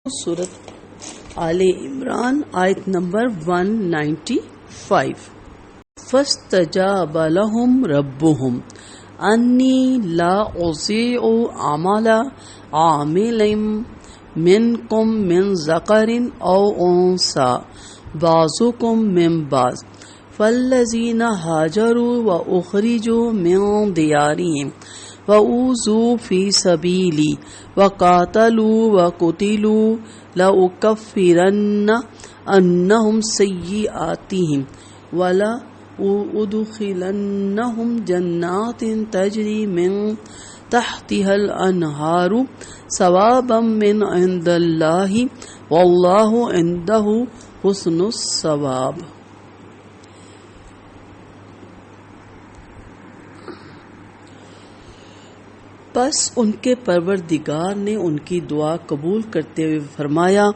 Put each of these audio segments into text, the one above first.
सूरत आले इमरान आयत नंबर 195। फस्तजाब लहुम रब्बुहुम अन्नी ला उज़ीउ अमला आमिलिम मिनकुम मिन ज़करिन औ उन्सा बाज़ुकुम मिन बाज़ फल्लज़ीना हाजरू व उख़रिजू मिन दियारिहिम व ऊज़ू फी सबीली व क़ातलू व क़ुतिलू लउकफ़िरन्न अन्नहुम सय्यिआतिहिम व लउदख़िलन्नहुम जन्नातिन तजरी मिन तहतिहल अन्हारु सवाबम मिन इंदल्लाहि वल्लाहु इंदहु हुस्नुस सवाब। बस उनके परवरदिगार ने उनकी दुआ कबूल करते हुए फरमाया,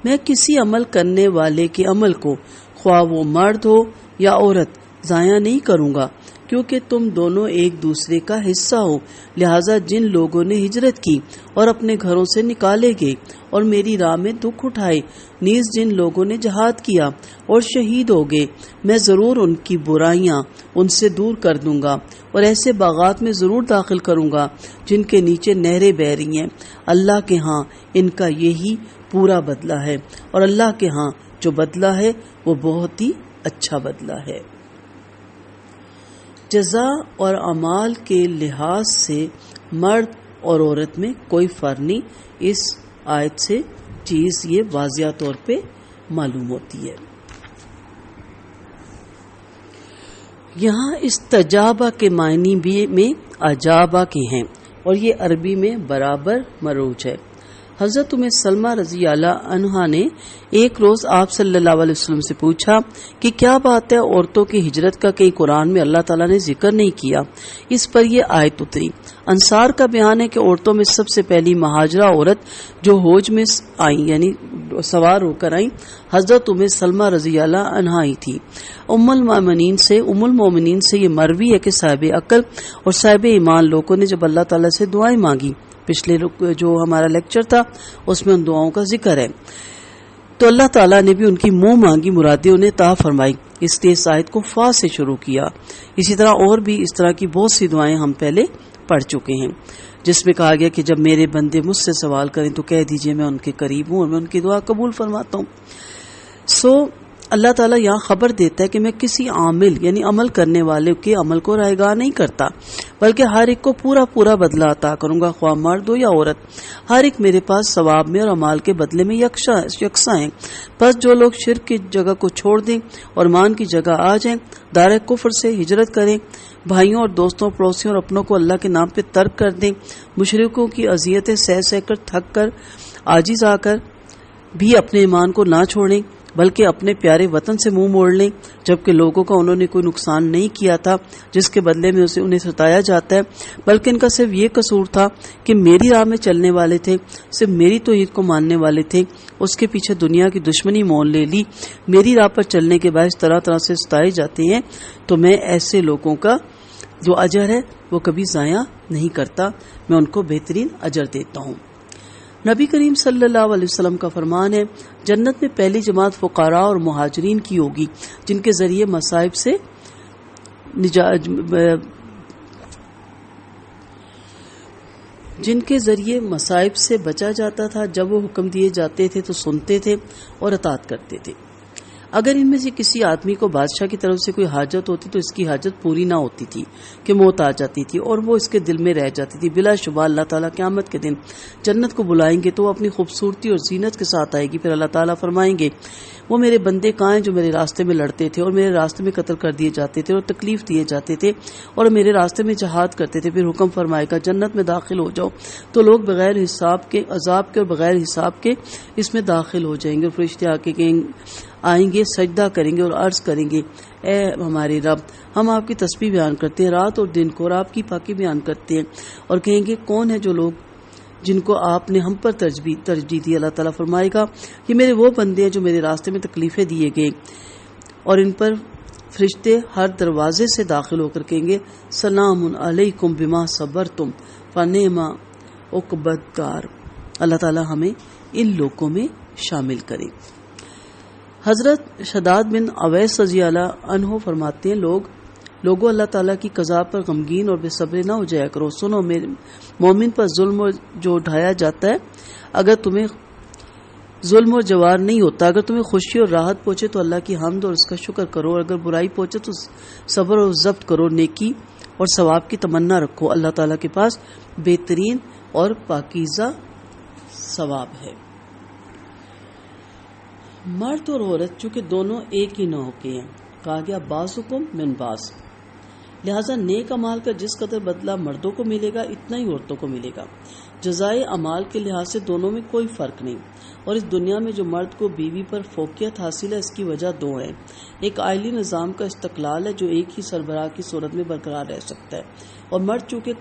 मैं किसी अमल करने वाले के अमल को, ख्वाह वो मर्द हो या औरत, ज़ाया नहीं करूँगा, क्योंकि तुम दोनों एक दूसरे का हिस्सा हो। लिहाजा जिन लोगों ने हिजरत की और अपने घरों से निकाले गए और मेरी राह में दुख उठाए, नीज जिन लोगों ने जहाद किया और शहीद हो गए, मैं ज़रूर उनकी बुराइयां उनसे दूर कर दूंगा और ऐसे बागात में ज़रूर दाखिल करूंगा जिनके नीचे नहरें बह रही हैं। अल्लाह के हाँ इनका यही पूरा बदला है और अल्लाह के हाँ जो बदला है वो बहुत ही अच्छा बदला है। जज़ा और अमाल के लिहाज से मर्द और औरत में कोई फर्क नहीं, इस आयत से चीज़ ये वाज़िया तौर पे मालूम होती है। यहाँ इस्तजाबा के मायनी भी में अजाबा के हैं और ये अरबी में बराबर मरूज है। हज़रत उम्मे सलमा रज़ी अल्लाह अन्हा ने एक रोज़ आप सल्लल्लाहु अलैहि वसल्लम से पूछा कि क्या बात है, औरतों की हिजरत का कहीं कुरान में अल्लाह ताला ने जिक्र नहीं किया। इस पर यह आयत उतरी। अंसार का बयान है कि औरतों में सबसे पहली महाजरा औरत जो होज में आई यानी सवार होकर आई, हज़रत उम्मे सलमा रज़ी अल्लाह अन्हा ही थी। उम्मुल मोमिनीन से ये मरवी है कि साहिब अक्ल और साहिब ईमान लोगों ने जब अल्लाह ताला से दुआएं मांगी, पिछले जो हमारा लेक्चर था उसमें उन दुआओं का जिक्र है, तो अल्लाह ताला ने भी उनकी मुंह मांगी मुरादें उन्हें ता फरमाई, इसलिए इस आयत को फा से शुरू किया। इसी तरह और भी इस तरह की बहुत सी दुआएं हम पहले पढ़ चुके हैं, जिसमें कहा गया कि जब मेरे बंदे मुझसे सवाल करें तो कह दीजिए मैं उनके करीब हूं और मैं उनकी दुआ कबूल फरमाता हूं। अल्लाह ताला यहाँ खबर देता है कि मैं किसी आमिल यानी अमल करने वाले के अमल को रायगाह नहीं करता, बल्कि हर एक को पूरा पूरा बदला अता करूंगा, ख्वाह मर्द हो या औरत। हर एक मेरे पास सवाब में और अमाल के बदले में यकसा है। बस जो लोग शिर्क की जगह को छोड़ दें और ईमान की जगह आ जाएं, दायरे कुफ्र से हिजरत करें, भाइयों और दोस्तों पड़ोसियों और अपनों को अल्लाह के नाम पे तर्क कर दें, मुशरिकों की अजियतें सह सह कर थक कर आजिज आकर भी अपने ईमान को ना छोड़ें, बल्कि अपने प्यारे वतन से मुंह मोड़ लें, जबकि लोगों का उन्होंने कोई नुकसान नहीं किया था जिसके बदले में उन्हें सताया जाता है, बल्कि इनका सिर्फ ये कसूर था कि मेरी राह में चलने वाले थे, सिर्फ मेरी तौहीद को मानने वाले थे, उसके पीछे दुनिया की दुश्मनी मोल ले ली, मेरी राह पर चलने के बाद तरह तरह से सताए जाते हैं। तो मैं ऐसे लोगों का जो अजर है वो कभी ज़ाया नहीं करता, मैं उनको बेहतरीन अजर देता हूँ। नबी करीम सल्लल्लाहु अलैहि वसल्लम का फरमान है, जन्नत में पहली जमात फुकारा और मुहाजिरीन की होगी जिनके जरिए मसाइब से बचा जाता था। जब वो हुक्म दिए जाते थे तो सुनते थे और अताअत करते थे। अगर इनमें से किसी आदमी को बादशाह की तरफ से कोई हाजत होती तो इसकी हाजत पूरी ना होती थी कि मौत आ जाती थी और वो इसके दिल में रह जाती थी। बिलाशुबा अल्लाह ताला क़यामत के दिन जन्नत को बुलाएंगे तो वो अपनी खूबसूरती और जीनत के साथ आएगी। फिर अल्लाह ताला फरमाएंगे, वो मेरे बंदे कहाँ हैं जो मेरे रास्ते में लड़ते थे और मेरे रास्ते में कत्ल कर दिए जाते थे और तकलीफ दिए जाते थे और मेरे रास्ते में जहाद करते थे। फिर हुक्म फरमाएगा जन्नत में दाखिल हो जाओ, तो लोग बगैर हिसाब के, अजाब के और बगैर हिसाब के इसमें दाखिल हो जाएंगे और फरिश्ते आके आएंगे, सजदा करेंगे और अर्ज करेंगे, ए हमारे रब, हम आपकी तस्बीह बयान करते हैं रात और दिन को और आपकी पाकी बयान करते हैं, और कहेंगे कौन है जो लोग जिनको आपने हम पर तरजीह दी। अल्लाह ताला फरमाएगा कि मेरे वो बंदे हैं जो मेरे रास्ते में तकलीफें दिए गए, और इन पर फरिश्ते हर दरवाजे से दाखिल होकर कहेंगे सलामुन अलैकुम बिमा सबरतुम फनेमा उक़बतकार। अल्लाह ताला हमें ان لوگوں میں شامل کرے۔ حضرت شداد بن اویس رضی اللہ عنہ فرماتے ہیں، لوگوں اللہ تعالیٰ کی قضا پر غمگین اور بے صبر نہ ہو جایا کرو۔ سنو، مومن پر ظلم جو اٹھایا جاتا ہے، اگر تمہیں ظلم اور جوار نہیں ہوتا، اگر تمہیں خوشی اور راحت پہنچے تو اللہ کی حمد اور اس کا شکر کرو، اور اگر برائی پہنچے تو صبر اور ضبط کرو، نیکی اور ثواب کی تمنا رکھو، اللہ تعالیٰ کے پاس بہترین اور پاکیزہ ثواب ہے۔ مرد اور عورت چونکہ دونوں ایک ہی نوع کے ہیں، کہا گیا بعضکم من بعض، لہذا نیک اعمال کا جس قدر بدلہ مردوں کو ملے گا اتنا ہی عورتوں کو ملے گا۔ جزائے اعمال کے لحاظ سے دونوں میں کوئی فرق نہیں، اور اس دنیا میں جو مرد کو بیوی پر فوقیت حاصل ہے اس کی وجہ دو ہے۔ ایک آئلی نظام کا استقلال ہے جو ایک ہی سربراہ کی صورت میں برقرار رہ سکتا ہے، اور مرد چونکہ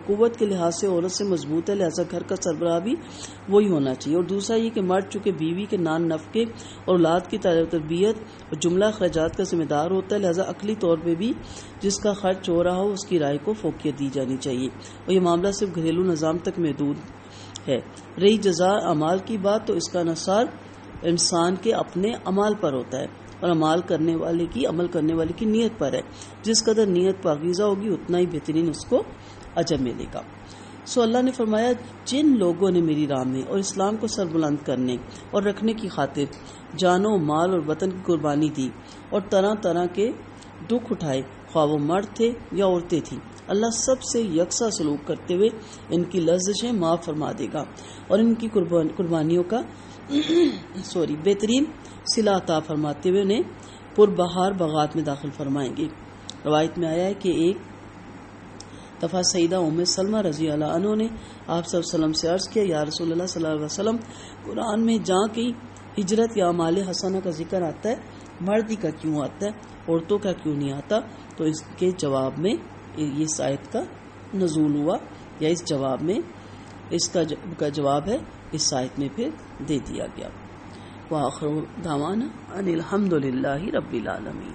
قوت کے لحاظ سے عورت سے مضبوط ہے، لہذا گھر کا سربراہ بھی وہی ہونا چاہیے۔ اور دوسرا یہ کہ مرد چونکہ بیوی کے نان نفقے اور اولاد کی تربیت اور جملہ اخراجات کا ذمہ دار ہوتا ہے، لہذا عقلی طور پہ بھی جس کا خرچ ہو رہا ہو اس کی رائے کو فوقیت دی جانی چاہیے، اور یہ معاملہ صرف گھریلو نظام تک محدود ہے۔ رہی جزا اعمال کی بات تو اس کا انحصار انسان کے اپنے عمل پر ہوتا ہے، اور عمل کرنے والے کی نیت پر ہے۔ جس قدر نیت پاکیزہ ہوگی اتنا ہی بہترین اس کو اجر ملے گا۔ سو اللہ نے فرمایا، جن لوگوں نے میری راہ میں اور اسلام کو سربلند کرنے اور رکھنے کی خاطر جانوں، مال اور وطن کی قربانی دی اور طرح طرح کے دکھ اٹھائے، خواہ وہ مرد تھے یا عورتیں تھیں، اللہ سب سے یکساں سلوک کرتے ہوئے ان کی لرزشیں معاف فرما دے گا، اور ان کی قربانیوں کا بہترین صلہ عطا فرماتے ہوئے انہیں پربہار باغات میں داخل فرمائیں گے۔ روایت میں آیا ہے کہ ایک دفعہ سیدہ ام سلمہ رضی اللہ عنہ نے آپ صلی اللہ علیہ وسلم سے عرض کیا، یا رسول اللہ صلی اللہ علیہ وسلم، قرآن میں جہاں کی ہجرت یا اعمال حسنہ کا ذکر آتا ہے، مردی کا کیوں آتا ہے، عورتوں کا کیوں نہیں آتا؟ تو اس کے جواب میں اس آیت کا نزول ہوا، یا اس جواب میں اس کا جواب ہے اس آیت میں پھر دے دیا گیا۔ وآخر دعوانا ان الحمد للہ رب العالمین۔